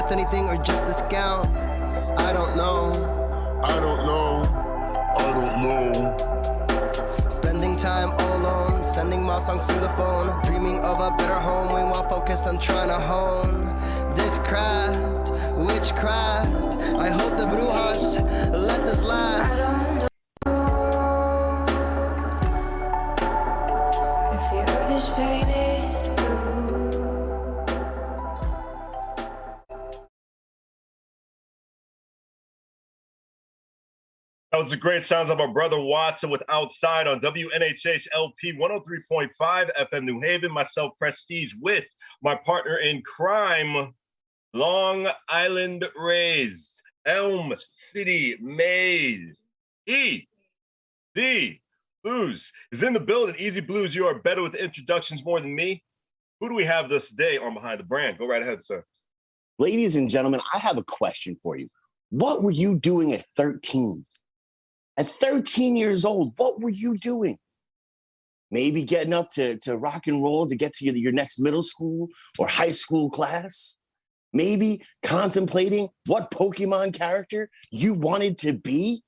worth anything or just discount? I don't know. I don't know. I don't know. Spending time all alone, sending my songs through the phone, dreaming of a better home while focused on trying to hone this craft, witchcraft. I hope the brujas let this last. I don't know if the earth is painted blue. That was the great sounds of our brother Watson with Outside on WNHH LP 103.5 FM New Haven. Myself, Prestige, with my partner in crime, Long Island raised, Elm City made. E.D. BlueZ is in the building. Easy BlueZ, you are better with introductions more than me. Who do we have this day on Behind the Brand? Go right ahead, sir. Ladies and gentlemen, I have a question for you. What were you doing at 13? At 13 years old, what were you doing? Maybe getting up to rock and roll to get to your next middle school or high school class? Maybe contemplating what Pokemon character you wanted to be?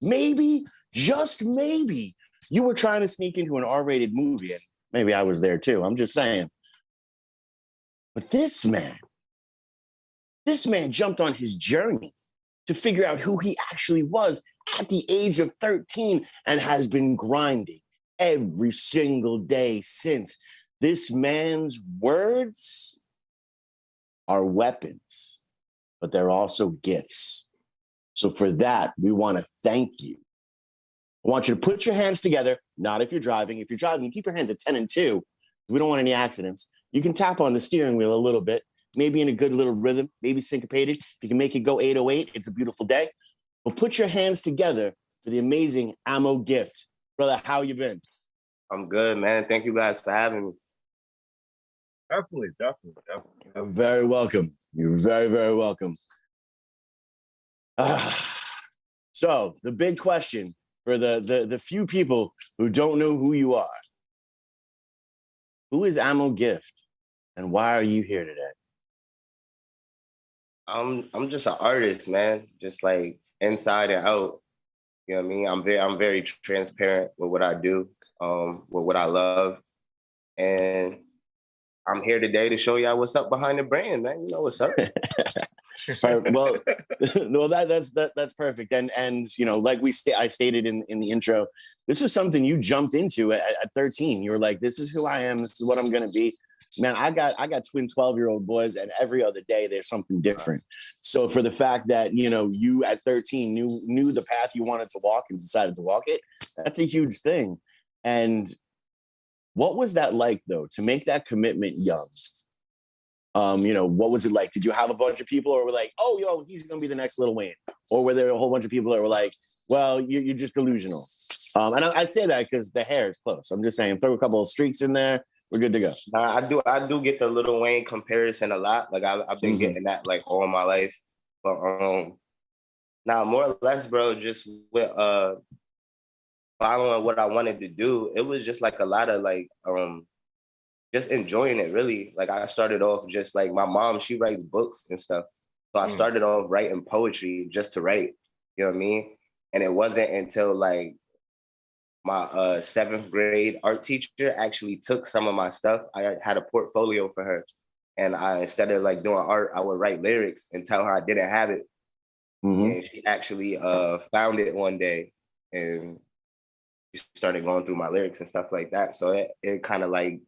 Maybe, just maybe, you were trying to sneak into an R-rated movie, and maybe I was there too. I'm just saying. But this man jumped on his journey to figure out who he actually was at the age of 13 and has been grinding every single day since. This man's words are weapons, but they're also gifts. So for that, we want to thank you. I want you to put your hands together, not if you're driving. If you're driving, keep your hands at 10 and 2. We don't want any accidents. You can tap on the steering wheel a little bit, maybe in a good little rhythm, maybe syncopated. If you can make it go 808, it's a beautiful day. But put your hands together for the amazing Ammo gift. Brother, how you been? I'm good, man. Thank you guys for having me. Definitely. You're very welcome. You're very, very welcome. So the big question for the few people who don't know who you are, who is Ammo Gift and why are you here today? I'm just an artist, man. Just like inside and out. You know what I mean? I'm very transparent with what I do, with what I love. And I'm here today to show y'all what's up behind the brand, man. You know what's up. Well, that's perfect. And you know, like I stated in the intro, this was something you jumped into at 13. You were like, this is who I am. This is what I'm gonna be. Man, I got twin 12-year-old boys, and every other day there's something different. So for the fact that, you know, you at 13 knew the path you wanted to walk and decided to walk it, that's a huge thing. And what was that like, though, to make that commitment young? You know, what was it like? Did you have a bunch of people who were like, oh, yo, he's going to be the next Lil Wayne? Or were there a whole bunch of people that were like, well, you're just delusional? And I say that because the hair is close. I'm just saying, throw a couple of streaks in there. We're good to go. I do get the Lil Wayne comparison a lot. Like I've been getting that like all my life. But now more or less, bro, just with following what I wanted to do, it was just like a lot of like just enjoying it really. Like I started off just like my mom, she writes books and stuff. So I started off writing poetry just to write, you know what I mean? And it wasn't until like my 7th grade art teacher actually took some of my stuff. I had a portfolio for her. And instead of like doing art, I would write lyrics and tell her I didn't have it. And she actually found it one day and she started going through my lyrics and stuff like that. So it kind of like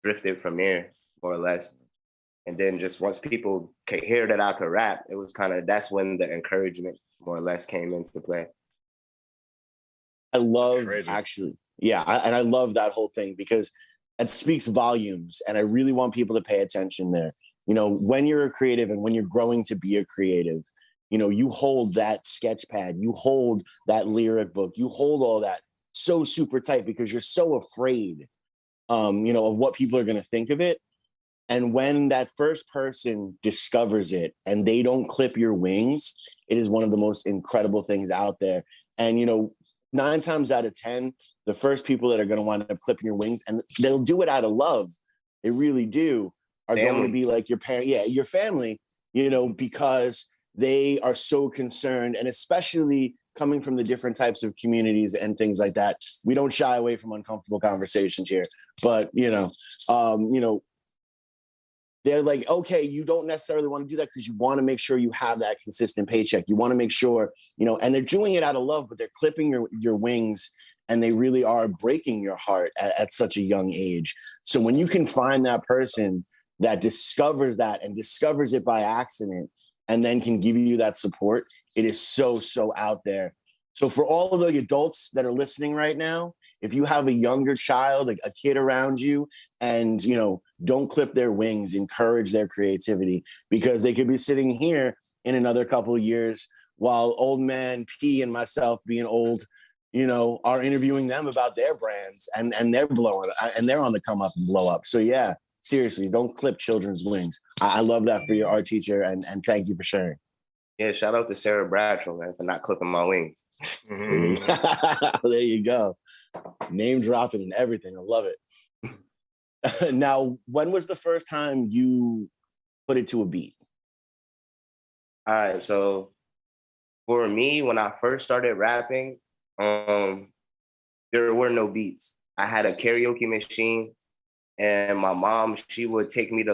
drifted from there, more or less. And then just once people could hear that I could rap, it was kind of, that's when the encouragement more or less came into play. I love I love that whole thing because it speaks volumes, and I really want people to pay attention there. You know, when you're a creative and when you're growing to be a creative, you know, you hold that sketch pad, you hold that lyric book, you hold all that so super tight because you're so afraid, you know, of what people are going to think of it. And when that first person discovers it and they don't clip your wings, it is one of the most incredible things out there. And, you know, 9 times out of 10, the first people that are going to wind up clipping your wings, and they'll do it out of love, they really do, are going to be like your parent, your family, because they are so concerned, and especially coming from the different types of communities and things like that. We don't shy away from uncomfortable conversations here, but they're like, okay, you don't necessarily want to do that because you want to make sure you have that consistent paycheck. You want to make sure, and they're doing it out of love, but they're clipping your wings, and they really are breaking your heart at such a young age. So when you can find that person that discovers that and discovers it by accident and then can give you that support, it is so, so out there. So for all of the adults that are listening right now, if you have a younger child, a kid around you, and, don't clip their wings, encourage their creativity, because they could be sitting here in another couple of years while old man P and myself, being old, are interviewing them about their brands, and they're blowing, and they're on the come up and blow up. So yeah, seriously, don't clip children's wings. I love that for your art teacher, and thank you for sharing. Yeah, shout out to Sarah Bradshaw, man, for not clipping my wings. Mm-hmm. There you go. Name dropping and everything. I love it. Now, when was the first time you put it to a beat? All right, so for me, when I first started rapping, there were no beats. I had a karaoke machine, and my mom, she would take me to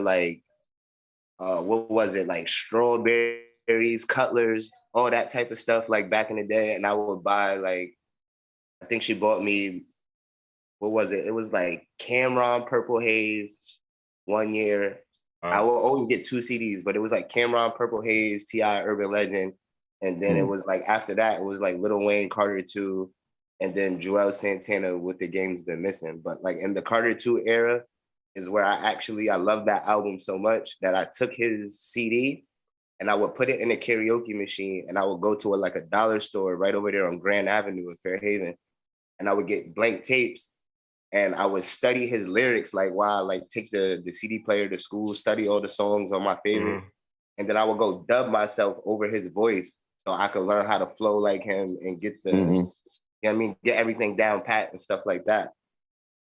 what was it, like Strawberries, Cutlers, all that type of stuff, like back in the day. And I would buy I think she bought me, what was it? It was like Cameron Purple Haze one year. I will always get 2 CDs, but it was like Cameron Purple Haze, T.I. Urban Legend. And then it was like, after that, it was like Lil Wayne, Carter 2, and then Joel Santana with The Game's Been Missing. But like in the Carter 2 era is where I love that album so much that I took his CD and I would put it in a karaoke machine, and I would go to a dollar store right over there on Grand Avenue in Fairhaven, and I would get blank tapes, and I would study his lyrics while I take the CD player to school, study all the songs on my favorites, and then I would go dub myself over his voice so I could learn how to flow like him and get get everything down pat and stuff like that.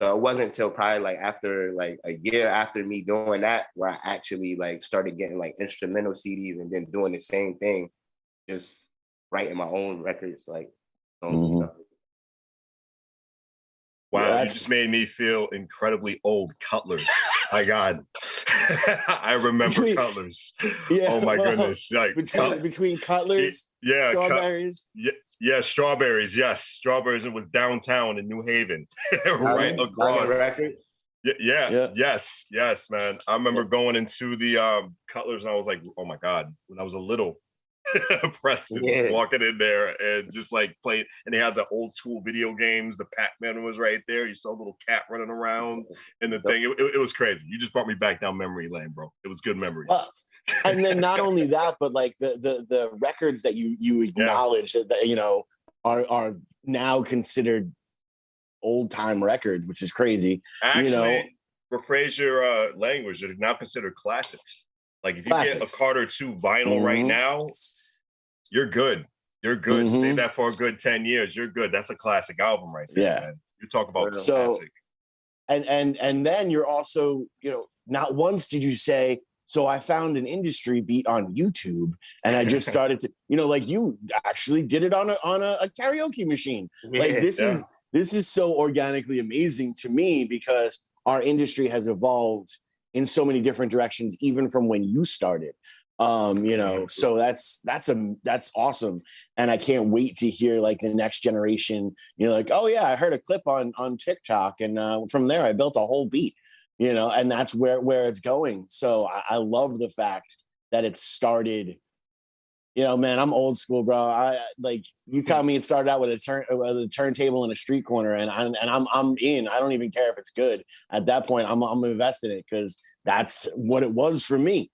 So it wasn't until probably after a year after me doing that where I actually started getting instrumental CDs and then doing the same thing, just writing my own records, songs and stuff. Wow, you just made me feel incredibly old. Cutlers. My God. I remember Cutlers. Yeah, oh my goodness. Between Cutlers, Strawberries. Yeah, Strawberries. Yes, Strawberries. It was downtown in New Haven, right across. Yes, man. I remember going into the Cutlers, and I was like, oh my God, when I was a little Preston walking in there and just playing, and they had the old school video games. The Pac-Man was right there. You saw a little cat running around and the thing. It was crazy. You just brought me back down memory lane, bro. It was good memories. And then not only that, but the records that you acknowledge that are now considered old time records, which is crazy. Actually, rephrase your language. They're now considered classics. If you get a Carter 2 vinyl right now, you're good. You're good. Save that for a good 10 years. You're good. That's a classic album right there, man. You talk about classic. And then you're also, not once did you say, so I found an industry beat on YouTube and I just started to, you actually did it on a karaoke machine. This is so organically amazing to me because our industry has evolved in so many different directions, even from when you started. So that's awesome. And I can't wait to hear the next generation, oh yeah, I heard a clip on TikTok and from there I built a whole beat, and that's where it's going. So I love the fact that it started, man, I'm old school, bro. You tell me it started out with a turntable in a street corner and I'm in. I don't even care if it's good. At that point, I'm invested in it because that's what it was for me.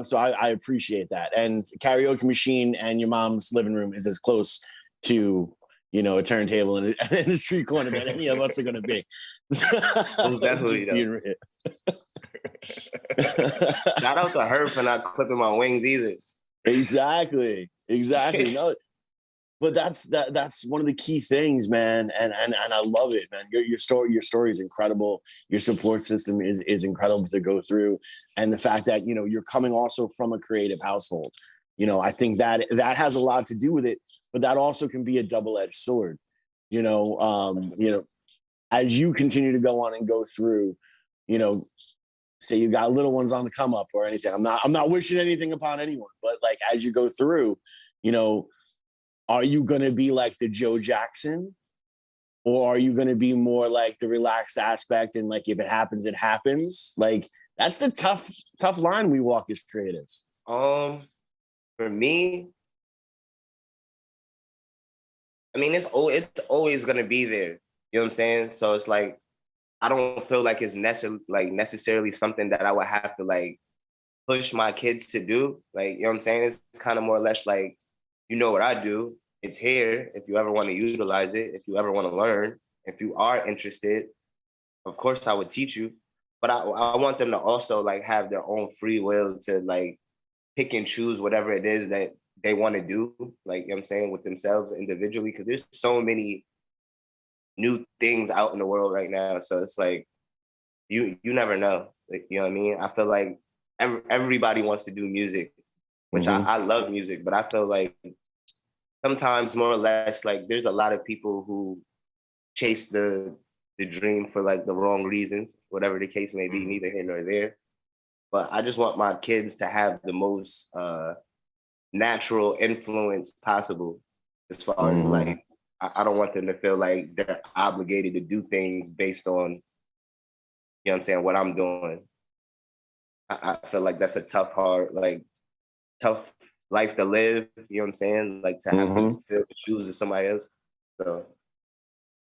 So I appreciate that. And karaoke machine and your mom's living room is as close to, a turntable in a street corner that any of us are going to be. Definitely. Shout out to her for not clipping my wings either. Exactly. No, but that's one of the key things, man. And I love it, man. Your story is incredible. Your support system is incredible to go through. And the fact that, you know, you're coming also from a creative household. You know, I think that has a lot to do with it, but that also can be a double-edged sword. You know, as you continue to go on and go through, you know, say you got little ones on the come up or anything. I'm not wishing anything upon anyone, but like as you go through, you know, are you going to be like the Joe Jackson, or are you going to be more like the relaxed aspect and like if it happens, it happens? Like that's the tough line we walk as creatives. For me, I mean, it's always gonna be there. You know what I'm saying? So it's like I don't feel like it's necessarily something that I would have to like push my kids to do. Like, you know what I'm saying? It's kind of more or less like, you know what I do. It's here. If you ever want to utilize it, if you ever want to learn, if you are interested, of course I would teach you. But I want them to also like have their own free will to like pick and choose whatever it is that they want to do, like, you know what I'm saying, with themselves individually, because there's so many new things out in the world right now. So it's like, you never know, like, you know what I mean? I feel like everybody wants to do music, which I love music, but I feel like sometimes more or less, like there's a lot of people who chase the dream for like the wrong reasons, whatever the case may be, neither here nor there. But I just want my kids to have the most natural influence possible, as far as like, I don't want them to feel like they're obligated to do things based on, you know what I'm saying, what I'm doing. I feel like that's a tough life to live, you know what I'm saying? Like to have to fill the shoes of somebody else. So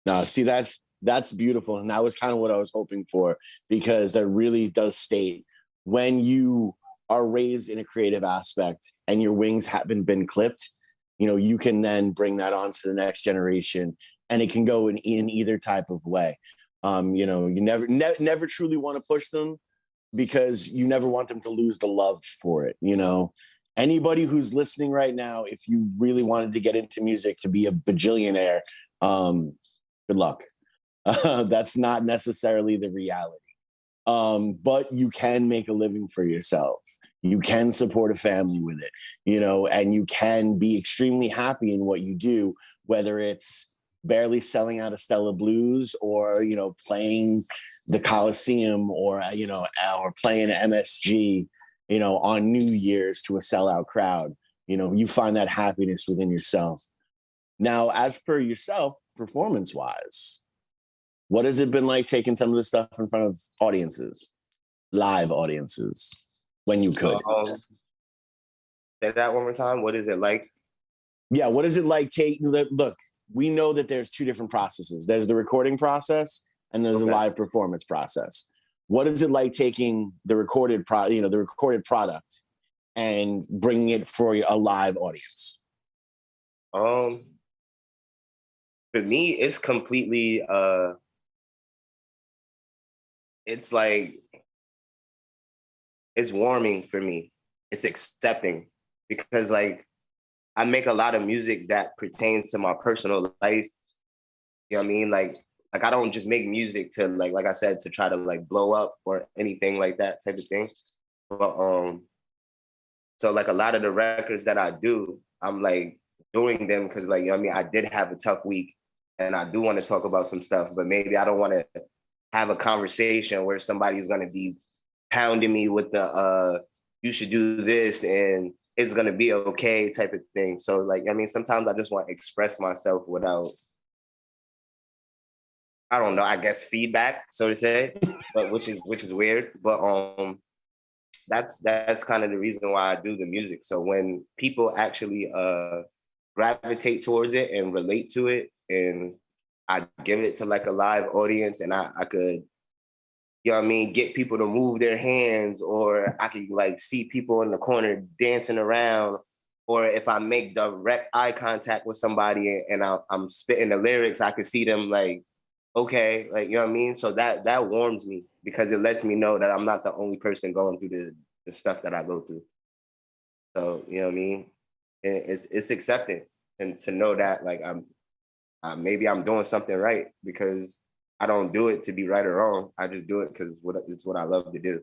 no, see, that's beautiful. And that was kind of what I was hoping for, because that really does state when you are raised in a creative aspect and your wings haven't been clipped, you know, you can then bring that on to the next generation, and it can go in either type of way. You know, you never truly want to push them, because you never want them to lose the love for it. You know, anybody who's listening right now, if you really wanted to get into music to be a bajillionaire, good luck. That's not necessarily the reality. But you can make a living for yourself. You can support a family with it, you know, and you can be extremely happy in what you do, whether it's barely selling out a Stella Blues, or, you know, playing the Coliseum, or, you know, or playing MSG, you know, on New Year's to a sellout crowd. You know, you find that happiness within yourself. Now, as per yourself, performance-wise, what has it been like taking some of this stuff in front of audiences, live audiences, when you could? Say that one more time. What is it like? Yeah, what is it like look, we know that there's two different processes. There's the recording process and there's the live performance process. What is it like taking the recorded product and bringing it for a live audience? For me, it's completely it's like, it's warming for me. It's accepting, because like I make a lot of music that pertains to my personal life. You know what I mean? Like I don't just make music to like I said, to try to like blow up or anything like that type of thing. But so like a lot of the records that I do, I'm like doing them because, like, you know what I mean, I did have a tough week and I do want to talk about some stuff, but maybe I don't want to have a conversation where somebody's going to be pounding me with the you should do this and it's going to be okay type of thing. So like, I mean, sometimes I just want to express myself without, I don't know, I guess feedback, so to say, but which is weird. But that's kind of the reason why I do the music. So when people actually gravitate towards it and relate to it, and I give it to like a live audience, and I could, you know what I mean, get people to move their hands, or I could like see people in the corner dancing around, or if I make direct eye contact with somebody and I'm spitting the lyrics, I could see them like, okay, like, you know what I mean? So that warms me, because it lets me know that I'm not the only person going through the stuff that I go through. So, you know what I mean? It's accepting. and to know that like maybe I'm doing something right, because I don't do it to be right or wrong. I just do it because it's what I love to do.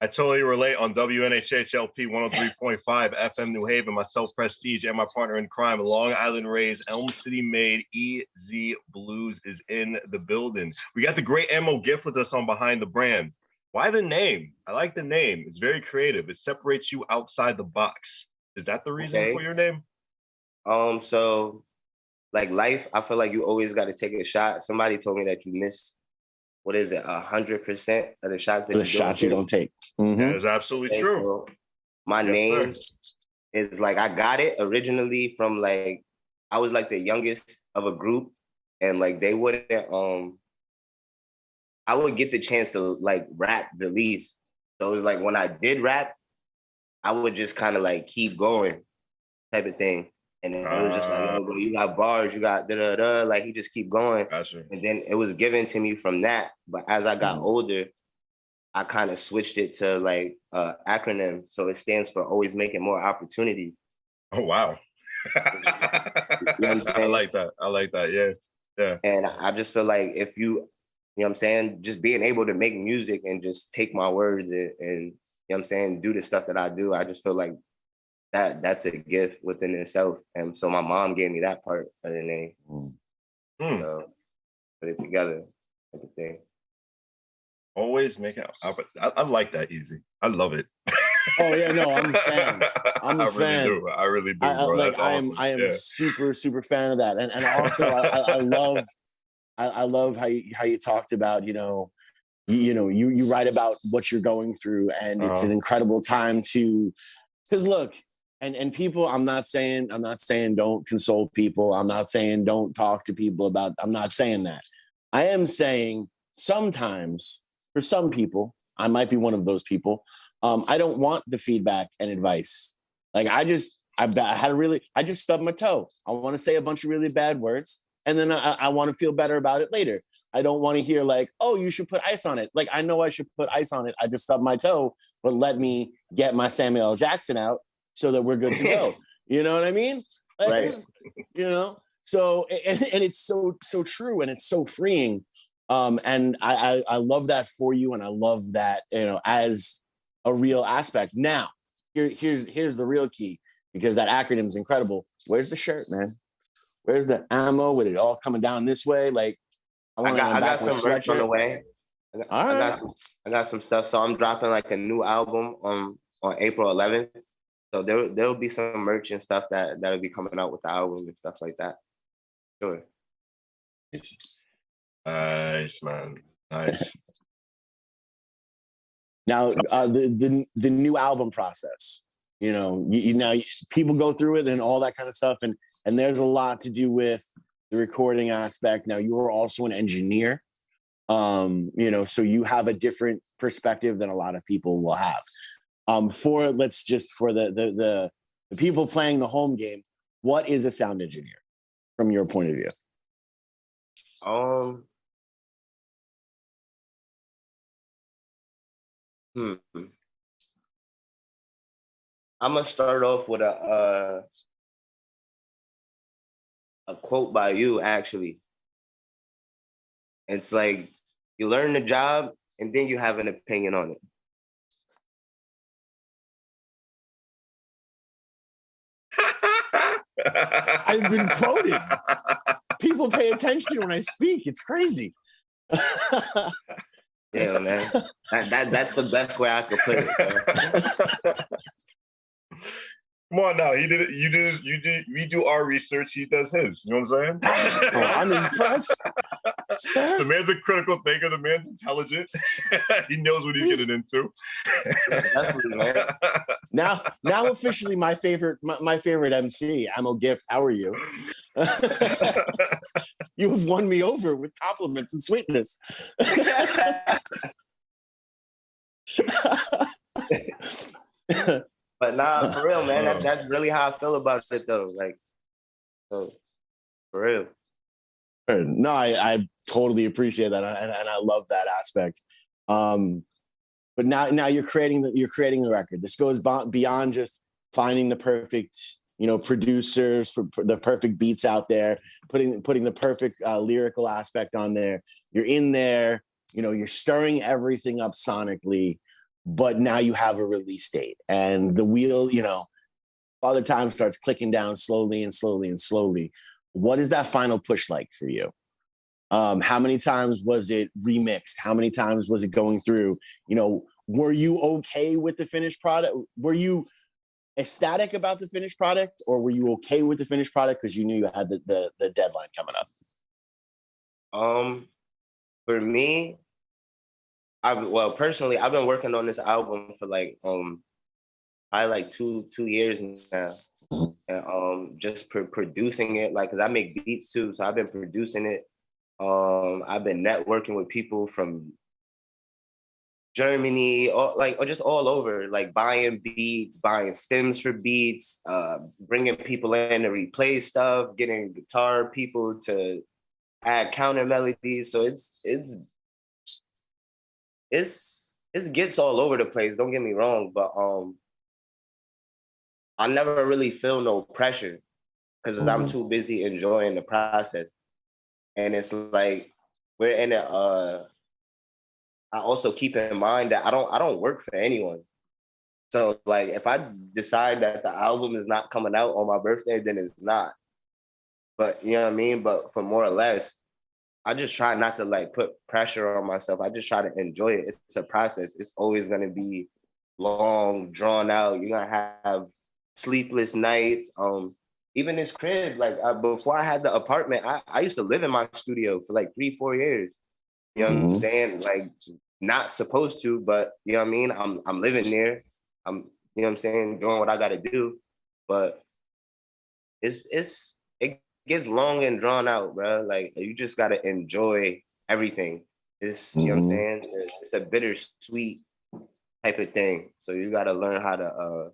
I totally relate on WNHHLP 103.5 FM New Haven. Myself, Prestige, and my partner in crime, Long Island Raised, Elm City made EZ BlueZ is in the building. We got the great Ammo Gift with us on Behind the Brand. Why the name? I like the name. It's very creative. It separates you outside the box. Is that the reason for your name? So like life, I feel like you always got to take a shot. Somebody told me that you miss, what is it, 100% of the shots that you don't take. Mm-hmm. That is absolutely true. So my name is like, I got it originally from like, I was like the youngest of a group, and like they wouldn't, I would get the chance to like rap the least. So it was like when I did rap, I would just kind of like keep going type of thing. And then it was just like, yo, bro, you got bars, you got da-da-da, like he just keep going. Gotcha. And then it was given to me from that. But as I got older, I kind of switched it to like acronym. So it stands for Always Making More Opportunities. Oh, wow. I like that. I like that. Yeah. Yeah. And I just feel like if you know what I'm saying, just being able to make music and just take my words and you know what I'm saying, do the stuff that I do, I just feel like that's a gift within itself. And so my mom gave me that part of the name. So put it together, everything. Always make it. I like that, Easy. I love it. Oh yeah, no, I'm a fan. I'm a fan. I really do. Bro. Like awesome. I am super fan of that. And also I love how you talked about, you write about what you're going through, and it's an incredible time to, because look, and people, I'm not saying don't console people. I'm not saying don't talk to people about, I'm not saying that. I am saying sometimes for some people, I might be one of those people. I don't want the feedback and advice. Like I just stubbed my toe. I want to say a bunch of really bad words, and then I want to feel better about it later. I don't want to hear like, oh, you should put ice on it. Like I know I should put ice on it. I just stubbed my toe, but let me get my Samuel L. Jackson out so that we're good to go. You know what I mean? Like, right. So and it's so true, and it's so freeing. And I love that for you, and I love that, as a real aspect. Now, here's the real key, because that acronym is incredible. Where's the shirt, man? Where's the ammo with it all coming down this way? Like, I got some merch on the way. I got some stuff. So I'm dropping like a new album on April 11th. So there'll be some merch and stuff that'll be coming out with the album and stuff like that. Sure. Nice, man. Nice. Now, the new album process, people go through it and all that kind of stuff. And there's a lot to do with the recording aspect. Now, you are also an engineer, so you have a different perspective than a lot of people will have. For the people playing the home game, what is a sound engineer from your point of view? I'm gonna start off with a quote by you, actually. It's like, you learn the job and then you have an opinion on it. I've been quoted. People pay attention when I speak. It's crazy. Yeah, man. That's the best way I could put it. Come on now. He did it. You did. We do our research. He does his. You know what I'm saying? Oh, I'm impressed. Sir? The man's a critical thinker. The man's intelligent. He knows what he's getting into. Definitely, man. Now officially my favorite MC, Ammo Gift. How are you? You have won me over with compliments and sweetness. But nah, for real, man. That's really how I feel about it, though. Like, so, for real. No, I totally appreciate that, and I love that aspect. But now you're creating the record. This goes beyond just finding the perfect producers for the perfect beats out there, putting the perfect lyrical aspect on there. You're in there, you're stirring everything up sonically, but now you have a release date, and the wheel, Father Time starts clicking down slowly and slowly and slowly. What is that final push like for you? How many times was it remixed? How many times was it going through? Were you okay with the finished product? Were you ecstatic about the finished product, or were you okay with the finished product because you knew you had the deadline coming up? For me, personally, I've been working on this album for probably like two years now, and just producing it, because I make beats too, so I've been producing it. I've been networking with people from Germany, or just all over, like buying beats, buying stems for beats, bringing people in to replay stuff, getting guitar people to add counter melodies. So it gets all over the place. Don't get me wrong, but I never really feel no pressure because I'm too busy enjoying the process. And it's like we're in a. I also keep in mind that I don't work for anyone. So like if I decide that the album is not coming out on my birthday, then it's not. But you know what I mean? But for more or less, I just try not to put pressure on myself. I just try to enjoy it. It's a process. It's always gonna be long, drawn out. You're gonna have sleepless nights. Even this crib, before I had the apartment, I used to live in my studio for 3-4 years. You know what I'm saying? Not supposed to, but you know what I mean? I'm living there. I'm, you know what I'm saying, doing what I gotta do. But it gets long and drawn out, bro. You just gotta enjoy everything. It's you know what I'm saying? It's a bittersweet type of thing. So you gotta learn how to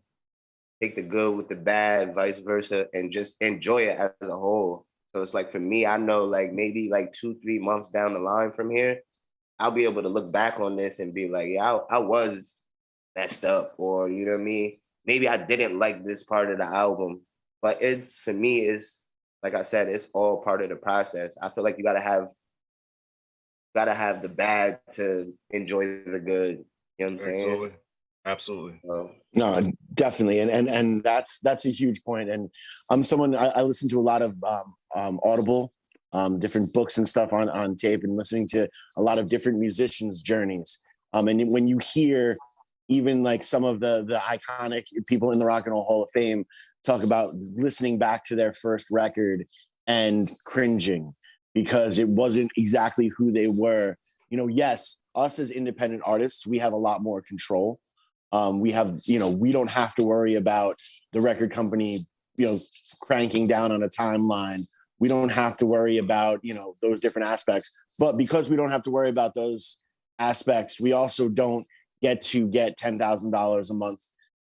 take the good with the bad, vice versa, and just enjoy it as a whole. So it's for me, I know maybe 2-3 months down the line from here, I'll be able to look back on this and be like, yeah, I was messed up, or you know what I mean? Maybe I didn't like this part of the album, but for me, it's like I said, it's all part of the process. I feel like you gotta have the bad to enjoy the good. You know what I'm saying? Absolutely. No, definitely, and that's a huge point. And I'm someone I listen to a lot of Audible, different books and stuff on tape, and listening to a lot of different musicians' journeys. And when you hear even some of the iconic people in the Rock and Roll Hall of Fame talk about listening back to their first record and cringing because it wasn't exactly who they were. Yes, us as independent artists, we have a lot more control. We don't have to worry about the record company, cranking down on a timeline. We don't have to worry about, those different aspects. But because we don't have to worry about those aspects, we also don't get $10,000 a month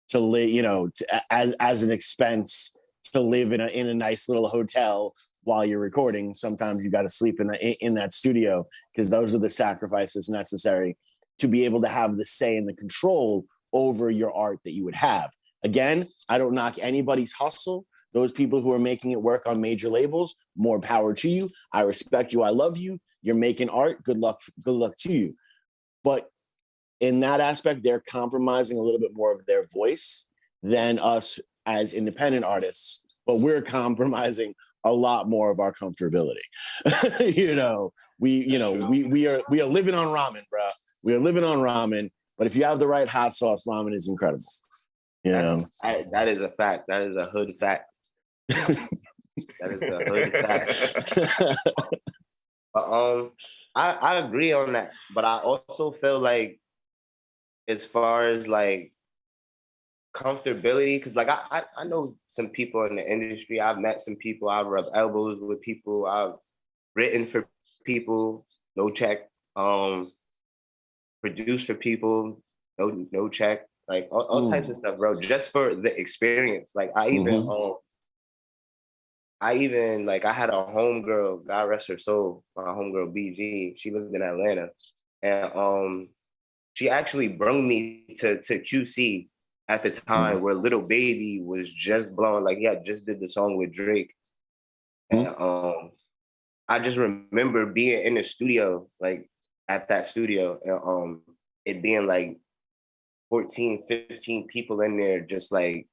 to live, as an expense to live in a nice little hotel while you're recording. Sometimes you got to sleep in that studio because those are the sacrifices necessary to be able to have the say and the control over your art that you would have. Again, I don't knock anybody's hustle. Those people who are making it work on major labels, more power to you. I respect you. I love you. You're making art. Good luck to you. But in that aspect, they're compromising a little bit more of their voice than us as independent artists. But we're compromising a lot more of our comfortability. We are living on ramen, bro. We are living on ramen. But if you have the right hot sauce, ramen is incredible. That is a fact. That is a hood fact. That is a hood fact. But I agree on that. But I also feel like, as far as comfortability, because I know some people in the industry. I've met some people. I've rubbed elbows with people. I've written for people, no check. Produced for people, no check. All types of stuff, bro. Just for the experience. I even I had a homegirl, God rest her soul, my homegirl BG. She lived in Atlanta, and she actually brought me to QC at the time where Little Baby was just blowing. Like he had just did the song with Drake. And I just remember being in the studio, like at that studio, and it being like 14, 15 people in there just like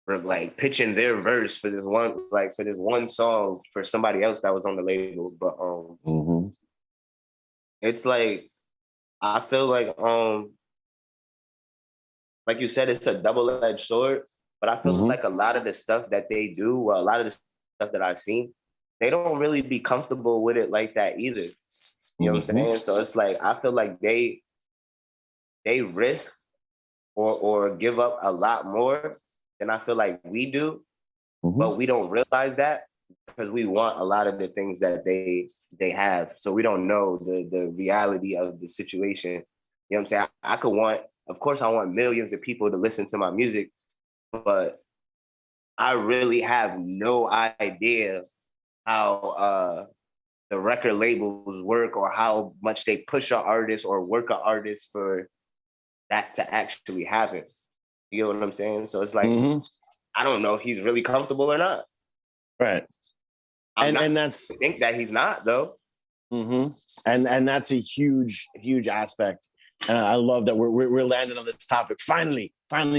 were like pitching their verse for this one song for somebody else that was on the label. But it's like I feel like you said, it's a double-edged sword, but I feel like a lot of the stuff that they do, well, a lot of the stuff that I've seen, they don't really be comfortable with it like that either. You know what I'm saying? So it's like I feel like they risk or give up a lot more than I feel like we do, but we don't realize that because we want a lot of the things that they have. So we don't know the reality of the situation. You know what I'm saying? I could want, of course, I want millions of people to listen to my music, but I really have no idea how the record labels work or how much they push an artist or work an artist for that to actually happen. You know what I'm saying? So it's like, I don't know if he's really comfortable or not. Right. And that's I think that he's not though. And that's a huge aspect. I love that we're landing on this topic. Finally,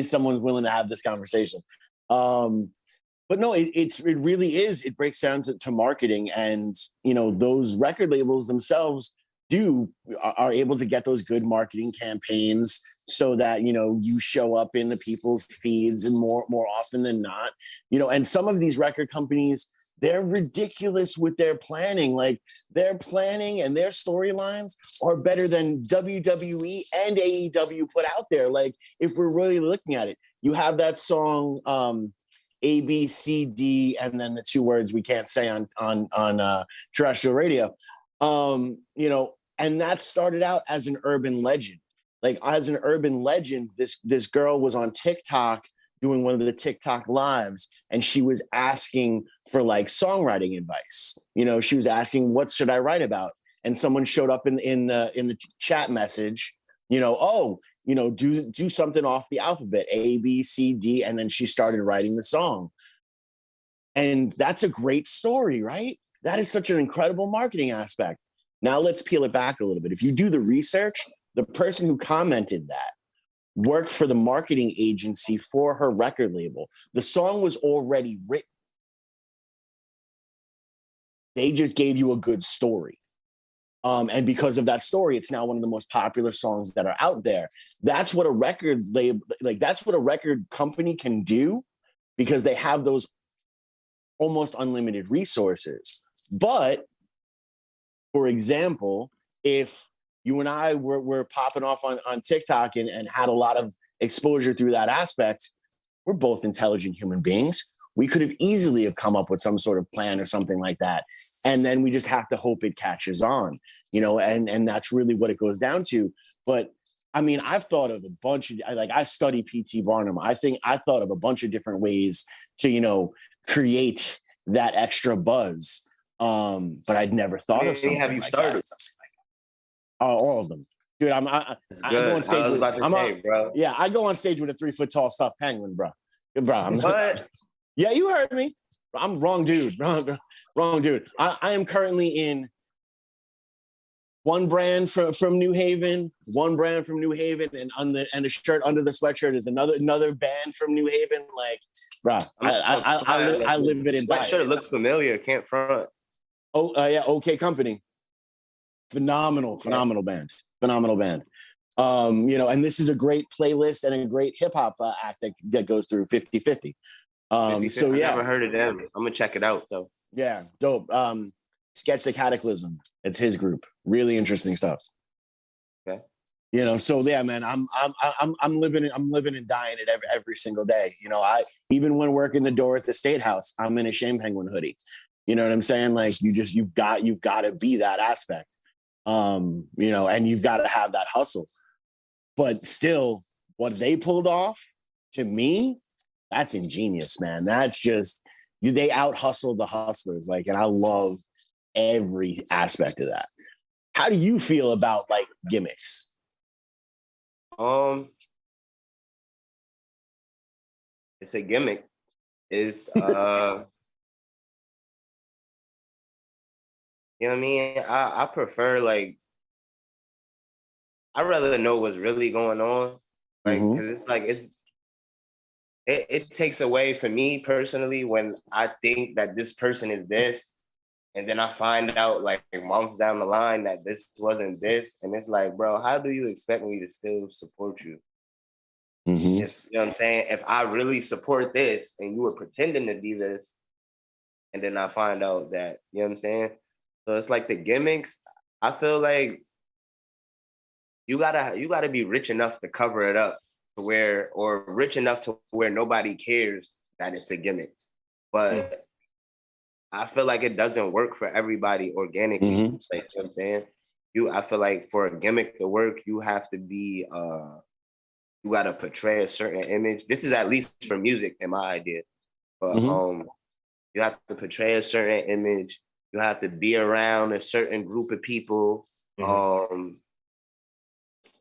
someone's willing to have this conversation. But no, it really is. It breaks down to marketing, and those record labels themselves are able to get those good marketing campaigns so that you show up in the people's feeds and more often than not. And some of these record companies, they're ridiculous with their planning. Like their planning and their storylines are better than WWE and AEW put out there. Like if we're really looking at it, you have that song A, B, C, D, and then the two words we can't say on terrestrial radio. And that started out as an urban legend. Like as an urban legend, this girl was on TikTok doing one of the TikTok lives, and she was asking for like songwriting advice. She was asking, what should I write about? And someone showed up in the chat message, do something off the alphabet, A, B, C, D. And then she started writing the song. And that's a great story, right? That is such an incredible marketing aspect. Now let's peel it back a little bit. If you do the research, the person who commented that worked for the marketing agency for her record label. The song was already written. They just gave you a good story. And because of that story, it's now one of the most popular songs that are out there. That's what a record label, that's what a record company can do because they have those almost unlimited resources. But for example, if you and I were popping off on TikTok and had a lot of exposure through that aspect, we're both intelligent human beings. We could have easily have come up with some sort of plan or something like that. And then we just have to hope it catches on, and that's really what it goes down to. But I mean, I've thought of a bunch of, I study P.T. Barnum. I think I thought of a bunch of different ways to, create that extra buzz. But I'd never thought of something. Have you started? All of them, dude. I go on stage with. Bro. Yeah, I go on stage with a 3 foot tall stuffed penguin, bro. What? Yeah, you heard me. I'm wrong, dude. Wrong, dude. I am currently in one brand from New Haven, and the shirt under the sweatshirt is another band from New Haven. Like, bro, I live it in. Sweatshirt looks familiar. Can't front. Oh yeah, OK Company. Phenomenal band. And this is a great playlist and a great hip hop act that goes through 50/50. So yeah, I've never heard of them. I'm gonna check it out though. Yeah, dope. Sketch the Cataclysm. It's his group. Really interesting stuff. Okay. So yeah, man, I'm living and dying it every single day. I even when working the door at the State House, I'm in a Shame Penguin hoodie. You know what I'm saying? Like you've got to be that aspect. And you've got to have that hustle. But still, what they pulled off, to me, that's ingenious, man. That's just, they out hustled the hustlers. Like, and I love every aspect of that. How do you feel about like gimmicks? It's a gimmick. It's you know what I mean? I prefer like I'd rather know what's really going on. Like, Mhm. cause it's like it takes away from me personally when I think that this person is this, and then I find out like months down the line that this wasn't this, and it's like, bro, how do you expect me to still support you? Mhm. If you know what I'm saying, if I really support this and you were pretending to be this, and then I find out that, you know what I'm saying? So it's like the gimmicks, I feel like you gotta be rich enough to cover it up to where or rich enough to where nobody cares that it's a gimmick. Mm. But I feel like it doesn't work for everybody organically. Mhm. Like, you know what I'm saying? I feel like for a gimmick to work, you have to be you gotta portray a certain image. This is at least for music in my idea. But Mhm. you have to portray a certain image. You have to be around a certain group of people. Mhm.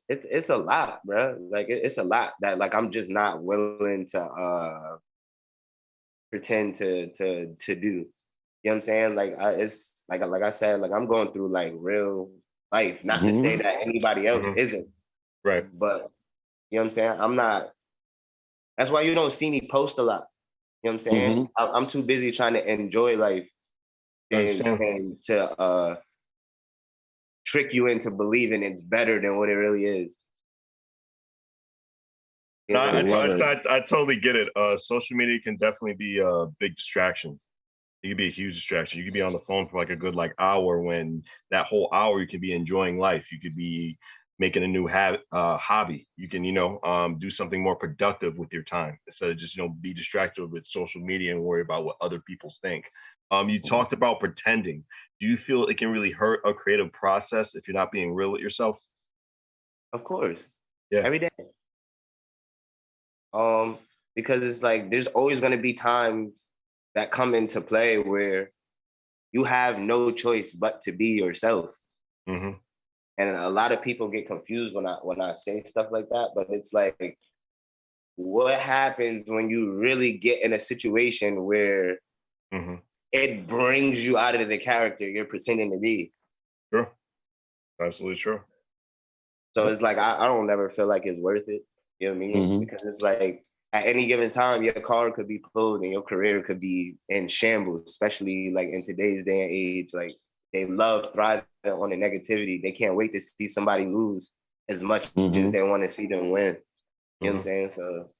It's a lot, bro. Like it's a lot that like I'm just not willing to pretend to do. You know what I'm saying? Like it's like I said, like I'm going through like real life. Not to say Mhm. that anybody else Mhm. isn't, Right. but you know what I'm saying? I'm not. That's why you don't see me post a lot. You know what I'm saying? Mhm. I'm too busy trying to enjoy life I than understand. to trick you into believing it's better than what it really is. You No, know what I'm Love saying? it. I totally get it. Social media can definitely be a big distraction. It could be a huge distraction. You could be on the phone for like a good like hour when that whole hour you could be enjoying life. You could be making a new hobby. You can, do something more productive with your time instead of just, be distracted with social media and worry about what other people think. You talked about pretending. Do you feel it can really hurt a creative process if you're not being real with yourself? Of course. Yeah. Every day. Um, because it's like there's always gonna be times that come into play where you have no choice but to be yourself. Hmm. And a lot of people get confused when I say stuff like that, but it's like what happens when you really get in a situation where Hmm. it brings you out of the character you're pretending to be. Sure. Absolutely true. So it's like I don't ever feel like it's worth it. You know what I mean? Mhm. Because it's like at any given time, your car could be pulled and your career could be in shambles, especially like in today's day and age. Like they love thriving on the negativity. They can't wait to see somebody lose as much as Mhm. they want to see them win. You know what I'm Hmm. saying? So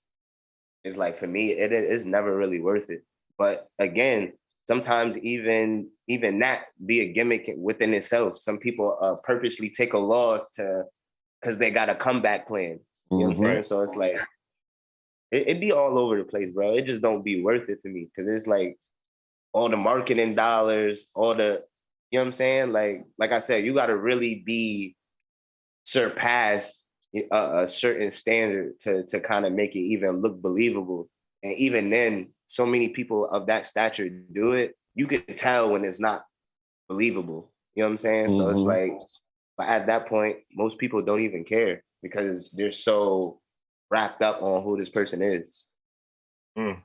it's like for me, it is never really worth it. But again, sometimes even that be a gimmick within itself. Some people purposely take a loss to because they got a comeback plan. You know what I'm Mhm. saying? Right. So it's like it be all over the place, bro. It just don't be worth it for me because it's like all the marketing dollars, all the you know what I'm saying? Like I said, you got to really be surpass a certain standard to kind of make it even look believable. And even then, so many people of that stature do it. You could tell when it's not believable. You know what I'm saying? So it's Mhm. like, but at that point, most people don't even care because they're so wrapped up on who this person is. Mm.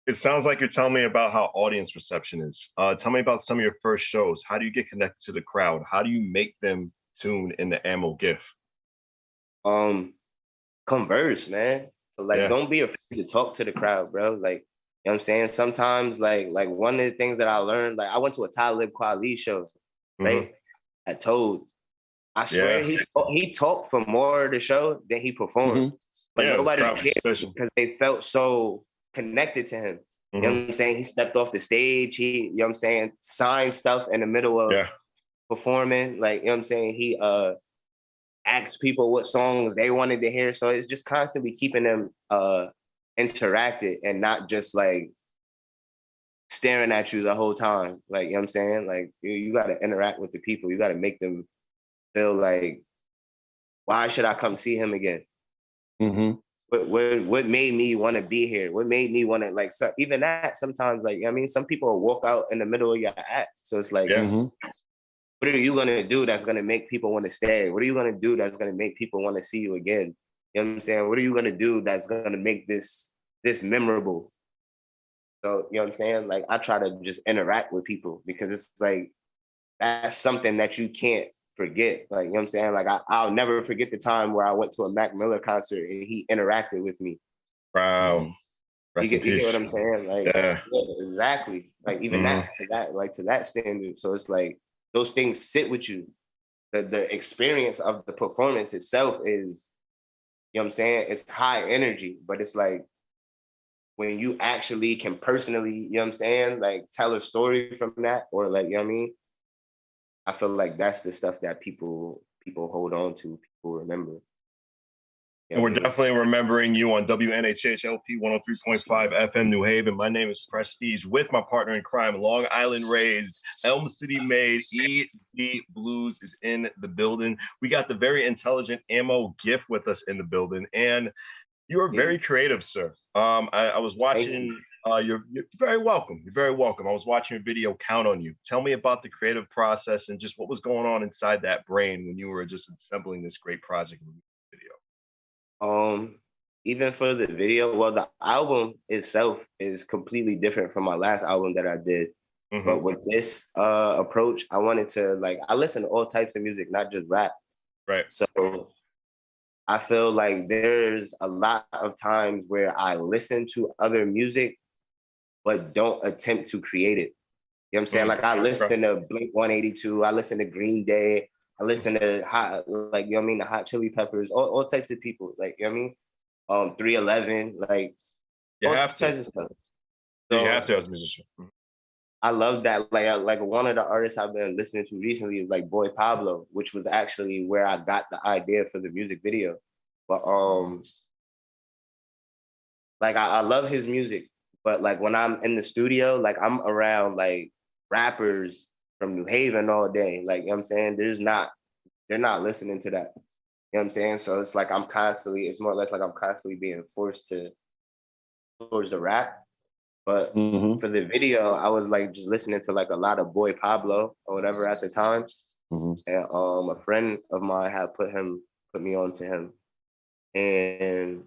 It sounds like you're telling me about how audience reception is. Tell me about some of your first shows. How do you get connected to the crowd? How do you make them tune in the ammo gift? Um, Converse, man. So like, Yeah. don't be afraid to talk to the crowd, bro. Like, you know what I'm saying? Sometimes, like one of the things that I learned, like I went to a Talib Kweli show, Hmm. right? At Toad. I swear Yeah. he talked for more of the show than he performed, Mhm. but Yeah. The nobody crowd cared participation. because they felt so connected to him. You know Hmm. what I'm saying? He stepped off the stage. You know what I'm saying, signed stuff in the middle of Yeah. performing. Like, you know what I'm saying? He asked people what songs they wanted to hear. So it's just constantly keeping them interacted and not just like staring at you the whole time. Like, you know what I'm saying? Like you gotta interact with the people. You gotta make them feel like, why should I come see him again? Mhm. What made me want to be here? What made me want to like so even that sometimes like I mean some people will walk out in the middle of your act. So it's like Yeah. Mhm. what are you gonna do that's gonna make people want to stay? What are you gonna do that's gonna make people want to see you again? You know what I'm saying? What are you gonna do that's gonna make this memorable? So, you know what I'm saying? Like I try to just interact with people because it's like that's something that you can't forget. Like, you know what I'm saying? Like I'll never forget the time where I went to a Mac Miller concert and he interacted with me. Wow. Rest in You get peace. what I'm saying? Like, Yeah. yeah, exactly. Like even that to that standard. So it's like those things sit with you. The experience of the performance itself is, you know what I'm saying? It's high energy, but it's like when you actually can personally, you know what I'm saying, like tell a story from that, or like, you know what I mean? I feel like that's the stuff that people hold on to, people remember. You And know we're what I mean? definitely remembering you on WNHH LP 103.5 FM New Haven. My name is Prestige with my partner in crime, Long Island raised, Elm City made, EZ BlueZ is in the building. We got the very intelligent Ammo Gift with us in the building. And you are very creative, sir. I was watching. You're very welcome. You're very welcome. I was watching a video, Count on You. Tell me about the creative process and just what was going on inside that brain when you were just assembling this great project video. Even for the video, well, the album itself is completely different from my last album that I did. But with this approach, I wanted to like I listen to all types of music, not just rap. Right. So I feel like there's a lot of times where I listen to other music, but don't attempt to create it. You know what I'm saying? Like I listen to Blink 182, I listen to Green Day, I listen to hot, like, you know what I mean, the Hot Chili Peppers, all types of people, like, you know what I mean? 311, like You all have types to. of stuff. You So have to as a musician. I love that. Like one of the artists I've been listening to recently is like Boy Pablo, which was actually where I got the idea for the music video. But like I love his music, but like when I'm in the studio, like I'm around like rappers from New Haven all day. Like, you know what I'm saying? They're not listening to that. You know what I'm saying? So it's like it's more or less like I'm constantly being forced towards the rap. But for the video, I was like just listening to like a lot of Boy Pablo or whatever at the time. And a friend of mine had put me on to him. And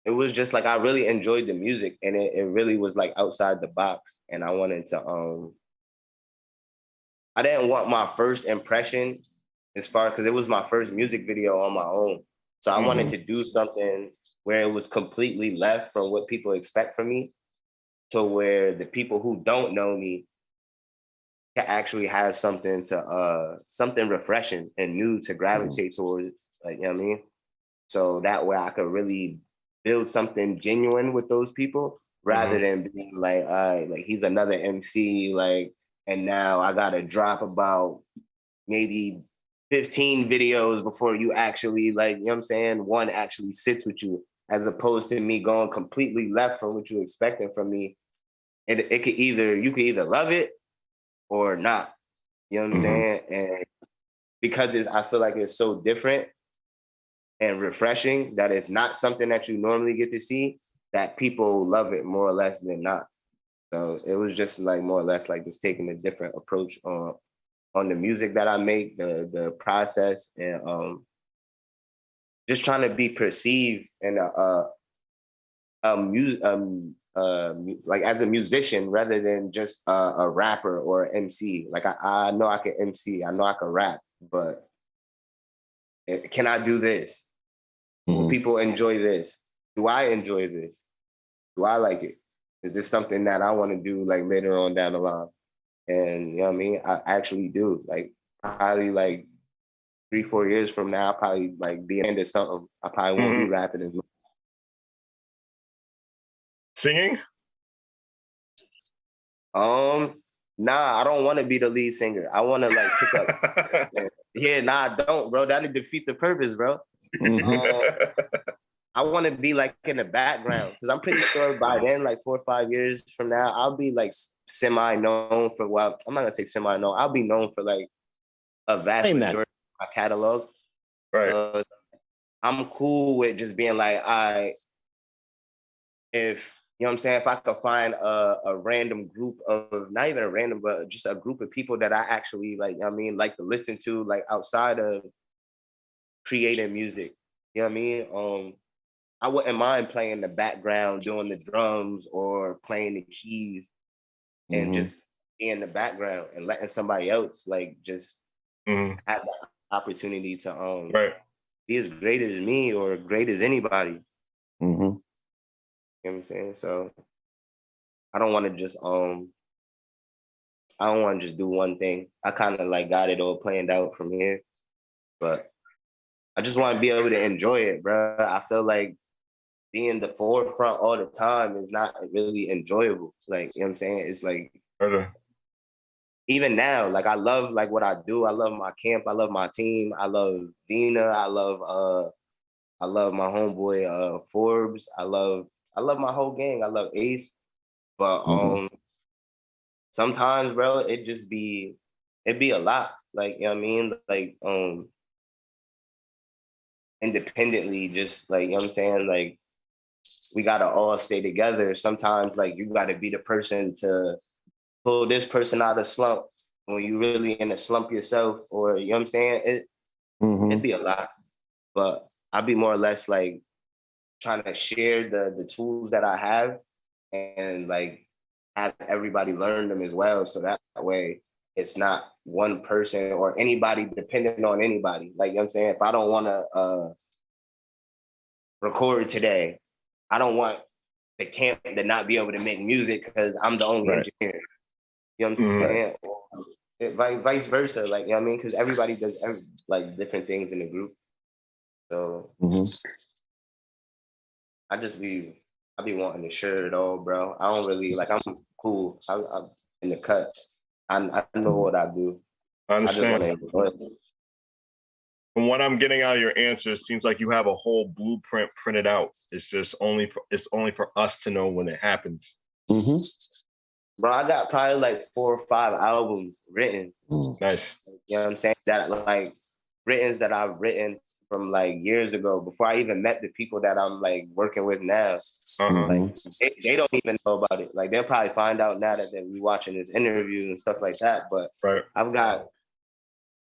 it was just like I really enjoyed the music and it really was like outside the box. And I wanted to I didn't want my first impression as far because it was my first music video on my own. So I wanted to do something where it was completely left from what people expect from me to where the people who don't know me can actually have something refreshing and new to gravitate towards. Like, you know what I mean? So that way I could really build something genuine with those people rather than being like, all right, like he's another MC, like, and now I gotta drop about maybe 15 videos before you actually like, you know what I'm saying? One actually sits with you, as opposed to me going completely left from what you're expecting from me. And you could either love it or not. You know what I'm saying? And because I feel like it's so different and refreshing that it's not something that you normally get to see, that people love it more or less than not. So it was just like more or less like just taking a different approach on the music that I make, the process, and just trying to be perceived in like as a musician rather than just a rapper or MC. Like I know I can MC, I know I can rap, but can I do this? Will people enjoy this? Do I enjoy this? Do I like it? Is this something that I want to do like later on down the line? And you know what I mean? I actually do. Like probably like 3-4 years from now, I'll probably like be into something. I probably won't be rapping as much. Singing? Nah, I don't want to be the lead singer. I want to like pick up. Yeah, nah, I don't, bro. That'd defeat the purpose, bro. I want to be like in the background because I'm pretty sure by then, like 4 or 5 years from now, I'll be like semi-known for I'm not gonna say semi-known. I'll be known for like a vast majority of my catalog. Right. So I'm cool with just being like, if you know what I'm saying, if I could find a random group of not even a random, but just a group of people that I actually like, you know what I mean, like to listen to, like outside of creating music. You know what I mean? I wouldn't mind playing the background, doing the drums or playing the keys and just be in the background and letting somebody else like just have the opportunity to Right. be as great as me or great as anybody. Mm-hmm. You know what I'm saying? So I don't want to just I don't want to just do one thing. I kind of like got it all planned out from here, but I just want to be able to enjoy it, bro. I feel like being the forefront all the time is not really enjoyable. Like, you know what I'm saying? It's like even now, like I love like what I do. I love my camp. I love my team. I love Dina. I love my homeboy Forbes. I love my whole gang. I love Ace. But sometimes, bro, it'd be a lot. Like, you know what I mean? Like independently, just like, you know what I'm saying? Like we gotta all stay together. Sometimes like you gotta be the person to pull this person out of slump when you really in a slump yourself, or you know what I'm saying? It'd be a lot. But I'd be more or less like trying to share the tools that I have and like have everybody learn them as well. So that way it's not one person or anybody dependent on anybody. Like, you know what I'm saying? If I don't want to record today, I don't want the camp to not be able to make music because I'm the only engineer. You know what I'm saying? Vice versa, like, you know what I mean? Because everybody does like different things in the group. So I be wanting to share it all, bro. I don't really like. I'm cool. I'm in the cut. I know what I do. I understand. I just want to enjoy it. From what I'm getting out of your answer, it seems like you have a whole blueprint printed out. It's just only for us to know when it happens. Bro, I got probably like 4 or 5 albums written. Nice. You know what I'm saying? That like written that I've written from like years ago before I even met the people that I'm like working with now. Like they don't even know about it. Like they'll probably find out now that we watching this interview and stuff like that. But I've got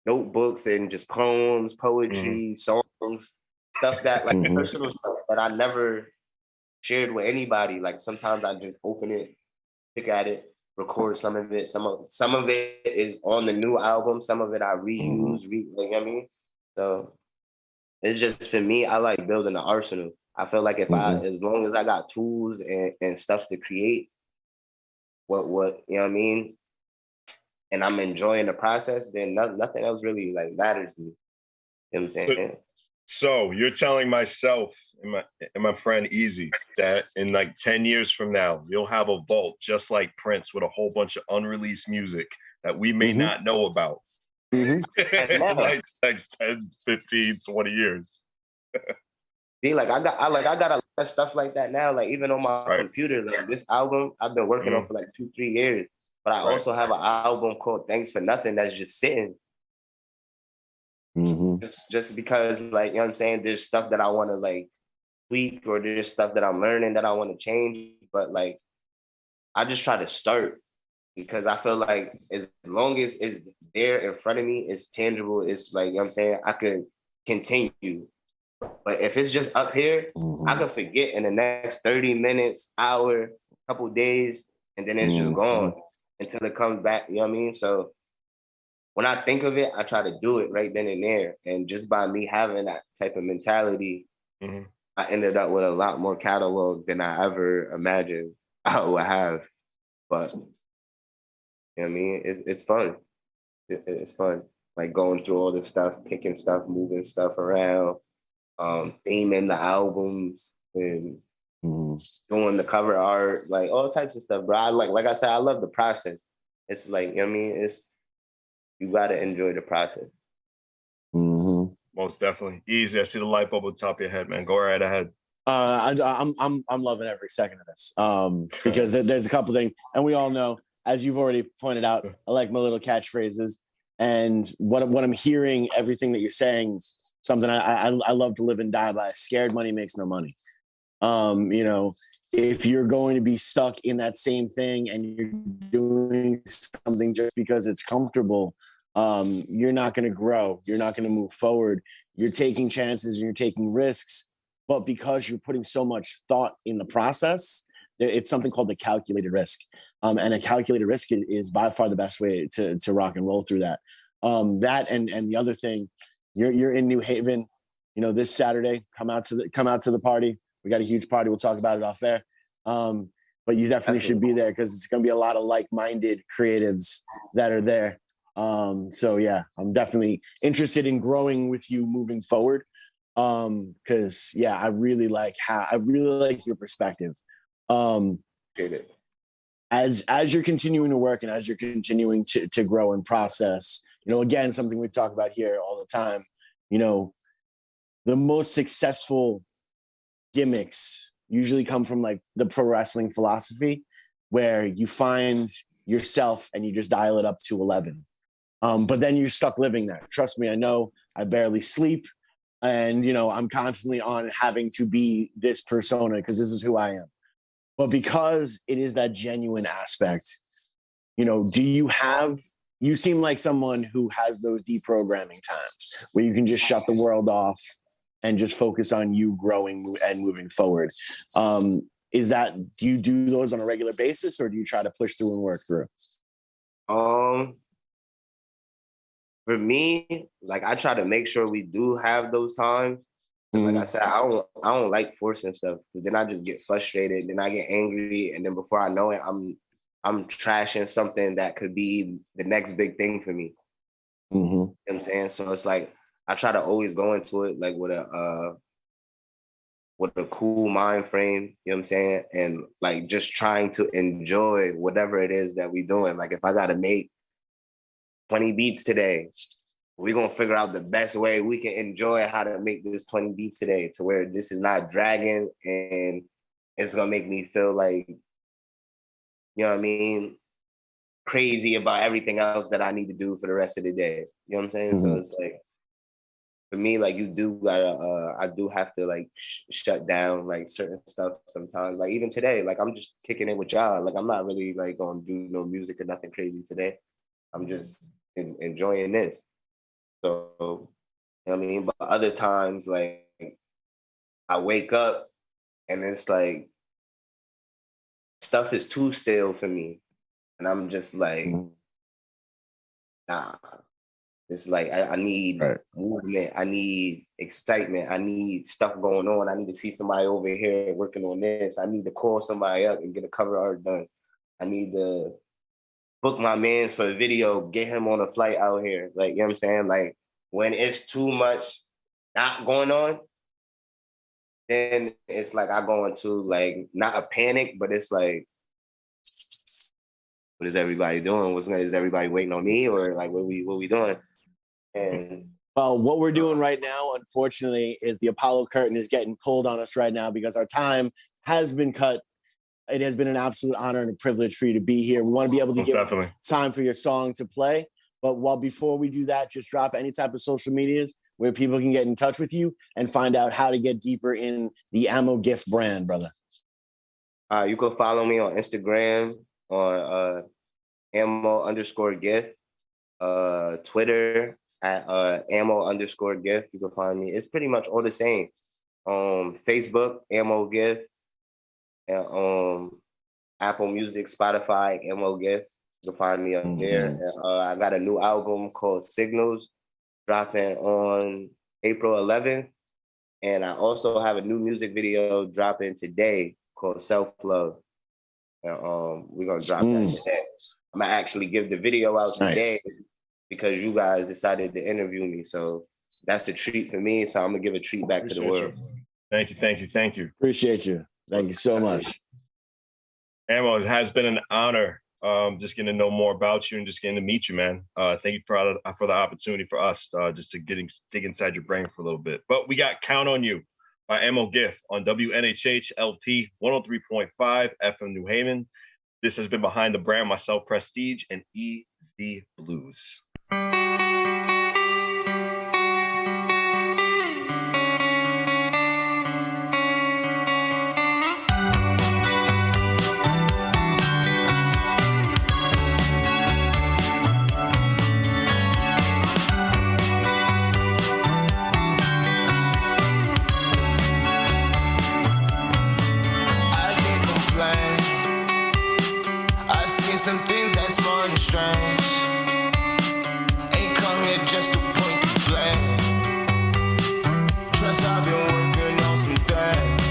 notebooks and just poems, poetry, songs, stuff that like personal stuff that I never shared with anybody. Like sometimes I just open it, pick at it, record some of it. Some of it is on the new album. Some of it I reuse. Like, you know what I mean? So it's just for me, I like building an arsenal. I feel like if as long as I got tools and stuff to create, what you know what I mean, and I'm enjoying the process, then nothing else really like matters to me. You know what I'm saying? So you're telling myself and my friend Easy that in like 10 years from now, you'll have a vault just like Prince with a whole bunch of unreleased music that we may not know about. In like 10, 15, 20 years. See, like I got a lot of stuff like that now. Like even on my computer, like this album I've been working on for like 2-3 years. But I also have an album called Thanks for Nothing that's just sitting. Just because, like, you know what I'm saying, there's stuff that I want to like tweak, or there's stuff that I'm learning that I want to change. But like I just try to start, because I feel like as long as it's there in front of me, it's tangible, it's like, you know what I'm saying, I could continue. But if it's just up here, I could forget in the next 30 minutes, hour, couple days, and then it's just gone until it comes back. You know what I mean? So when I think of it, I try to do it right then and there. And just by me having that type of mentality, I ended up with a lot more catalog than I ever imagined I would have. But you know what I mean? It's fun. It's fun. Like going through all this stuff, picking stuff, moving stuff around, theming the albums and doing the cover art, like all types of stuff, bro. Like I said, I love the process. It's like, you know what I mean? You gotta enjoy the process. Most definitely. Easy. I see the light bulb on top of your head, man. Go right ahead. I'm loving every second of this because there's a couple things, and we all know, as you've already pointed out, I like my little catchphrases, and what I'm hearing, everything that you're saying, something I love to live and die by. Scared money makes no money. You know, if you're going to be stuck in that same thing and you're doing something just because it's comfortable, you're not going to grow. You're not going to move forward. You're taking chances and you're taking risks. But because you're putting so much thought in the process, it's something called the calculated risk. And a calculated risk is by far the best way to rock and roll through that. That and the other thing, you're in New Haven, this Saturday. Come out to the party. We got a huge party. We'll talk about it off air. But you definitely should be there because it's going to be a lot of like-minded creatives that are there. So yeah, I'm definitely interested in growing with you moving forward. Because yeah, I really like your perspective. As you're continuing to work and as you're continuing to grow and process, again, something we talk about here all the time, the most successful gimmicks usually come from like the pro wrestling philosophy where you find yourself and you just dial it up to 11. But then you're stuck living there. Trust me, I know. I barely sleep. And, I'm constantly on having to be this persona because this is who I am. But because it is that genuine aspect, you seem like someone who has those deprogramming times where you can just shut the world off and just focus on you growing and moving forward. Do you do those on a regular basis or do you try to push through and work through? For me, like I try to make sure we do have those times. Like I said, I don't like forcing stuff. Then I just get frustrated. Then I get angry, and then before I know it, I'm trashing something that could be the next big thing for me. You know what I'm saying? So it's like I try to always go into it like with a cool mind frame. You know what I'm saying? And like just trying to enjoy whatever it is that we're doing. Like if I got to make 20 beats today, we're going to figure out the best way we can enjoy how to make this 20 beats today to where this is not dragging and it's going to make me feel like, crazy about everything else that I need to do for the rest of the day. You know what I'm saying? So it's like, for me, like you do gotta, I do have to like shut down like certain stuff sometimes. Like even today, like I'm just kicking it with y'all. Like I'm not really like going to do no music or nothing crazy today. I'm just enjoying this. So, but other times, like, I wake up and it's like, stuff is too stale for me. And I'm just like, nah. It's like, I need movement. I need excitement. I need stuff going on. I need to see somebody over here working on this. I need to call somebody up and get a cover art done. I need to book my mans for a video, get him on a flight out here. Like, you know what I'm saying? Like, when it's too much not going on, then it's like I go into like, not a panic, but it's like, what is everybody doing? Is everybody waiting on me? Or like, what we doing? And what we're doing right now, unfortunately, is the Apollo curtain is getting pulled on us right now because our time has been cut. It has been an absolute honor and a privilege for you to be here. We want to be able to give time for your song to play. But before we do that, just drop any type of social medias where people can get in touch with you and find out how to get deeper in the Ammo Gift brand, brother. You can follow me on Instagram on ammo_gift, Twitter at ammo_gift. You can find me. It's pretty much all the same. Facebook, Ammo Gift, and Apple Music, Spotify, Ammo Gift. You can find me up there. And, I got a new album called Signals dropping on April 11th. And I also have a new music video dropping today called Self Love. And we're going to drop that today. I'm going to actually give the video out today because you guys decided to interview me. So that's a treat for me. So I'm going to give a treat back to the world. Thank you. Appreciate you. Thank you so much. Ammo, it has been an honor just getting to know more about you and just getting to meet you, man. Thank you for the opportunity for us just to dig inside your brain for a little bit. But we got Count on You by Ammo Gift on WNHH LP 103.5 FM New Haven. This has been Behind the Brand, myself, Prestige, and EZ Blues. just to point the blame. Trust I've been working on some things.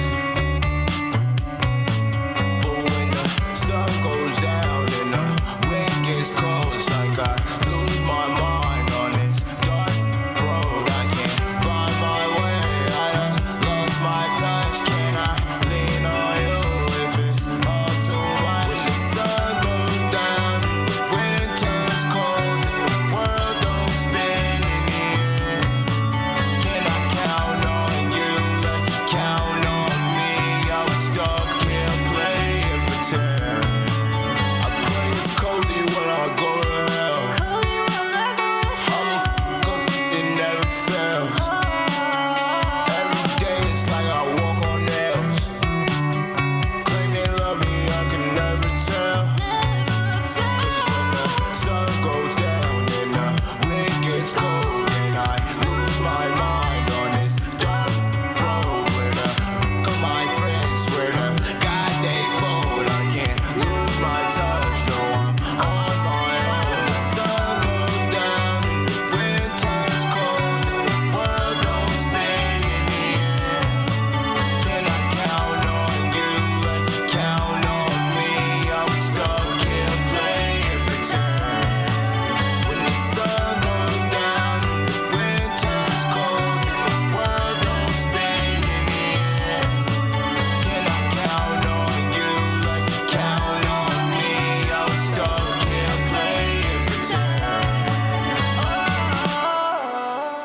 But when the sun goes down and the wind gets cold, it's like I lose my mind on this dark road. I can't find my way. I done lost my touch. Can I lean on you if it's all too much? When the sun goes down and the wind turns cold and the world don't spin in the air, can I count on you like you count on me? I was stuck here playing pretend. I play this cozy when I go to hell. I'm a fuck it never fails. Every day it's like I walk on nails. Claim they love me, I can never tell. Cause when the sun goes down and the wind gets cold and I lose my mind on this dark road, where the fuck are my friends, where the God they fold, I can't lose my touch, no, I'm on